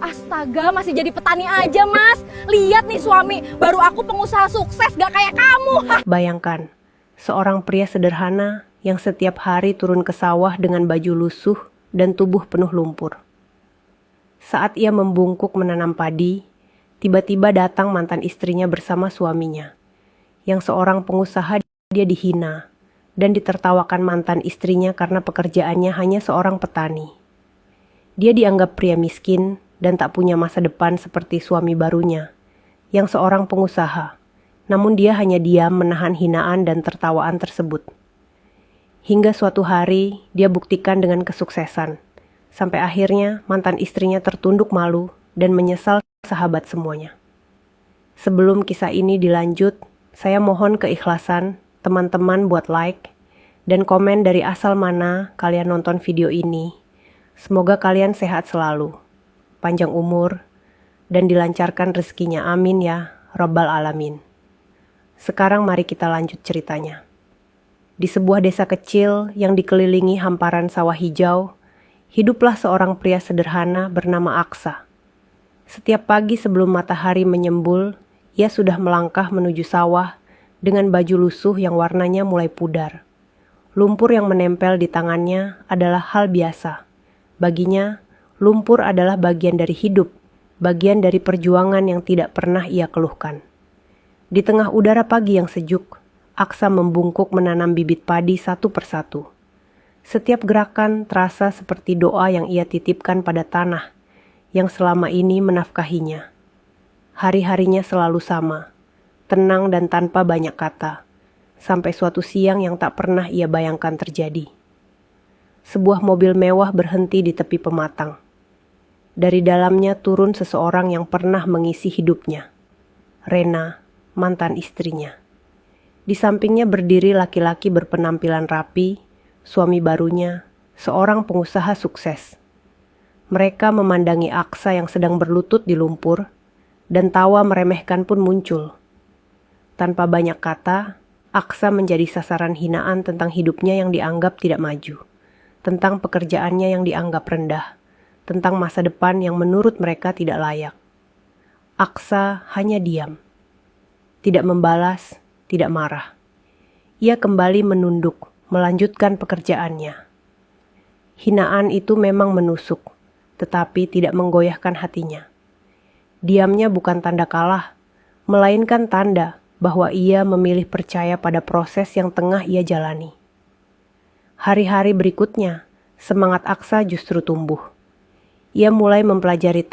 Astaga, masih jadi petani aja, Mas. Lihat nih suami, baru aku pengusaha sukses gak kayak kamu. Bayangkan, seorang pria sederhana yang setiap hari turun ke sawah dengan baju lusuh dan tubuh penuh lumpur. Saat ia membungkuk menanam padi, tiba-tiba datang mantan istrinya bersama suaminya. Yang seorang pengusaha, dia dihina dan ditertawakan mantan istrinya karena pekerjaannya hanya seorang petani. Dia dianggap pria miskin dan tak punya masa depan seperti suami barunya, yang seorang pengusaha. Namun dia hanya diam menahan hinaan dan tertawaan tersebut. Hingga suatu hari dia buktikan dengan kesuksesan. Sampai akhirnya mantan istrinya tertunduk malu dan menyesal sahabat semuanya. Sebelum kisah ini dilanjut, saya mohon keikhlasan teman-teman buat like dan komen dari asal mana kalian nonton video ini. Semoga kalian sehat selalu, panjang umur, dan dilancarkan rezekinya. Amin ya Rabbal Alamin. Sekarang mari kita lanjut ceritanya. Di sebuah desa kecil yang dikelilingi hamparan sawah hijau, hiduplah seorang pria sederhana bernama Aksa. Setiap pagi sebelum matahari menyembul, ia sudah melangkah menuju sawah dengan baju lusuh yang warnanya mulai pudar. Lumpur yang menempel di tangannya adalah hal biasa. Baginya, lumpur adalah bagian dari hidup, bagian dari perjuangan yang tidak pernah ia keluhkan. Di tengah udara pagi yang sejuk, Aksa membungkuk menanam bibit padi satu persatu. Setiap gerakan terasa seperti doa yang ia titipkan pada tanah yang selama ini menafkahinya. Hari-harinya selalu sama, tenang dan tanpa banyak kata, sampai suatu siang yang tak pernah ia bayangkan terjadi. Sebuah mobil mewah berhenti di tepi pematang. Dari dalamnya turun seseorang yang pernah mengisi hidupnya, Rena, mantan istrinya. Di sampingnya berdiri laki-laki berpenampilan rapi, suami barunya, seorang pengusaha sukses. Mereka memandangi Aksa yang sedang berlutut di lumpur, dan tawa meremehkan pun muncul. Tanpa banyak kata, Aksa menjadi sasaran hinaan tentang hidupnya yang dianggap tidak maju, tentang pekerjaannya yang dianggap rendah, tentang masa depan yang menurut mereka tidak layak. Aksa hanya diam, tidak membalas, tidak marah. Ia kembali menunduk, melanjutkan pekerjaannya. Hinaan itu memang menusuk, tetapi tidak menggoyahkan hatinya. Diamnya bukan tanda kalah, melainkan tanda bahwa ia memilih percaya pada proses yang tengah ia jalani. Hari-hari berikutnya, semangat Aksa justru tumbuh. Ia mulai mempelajari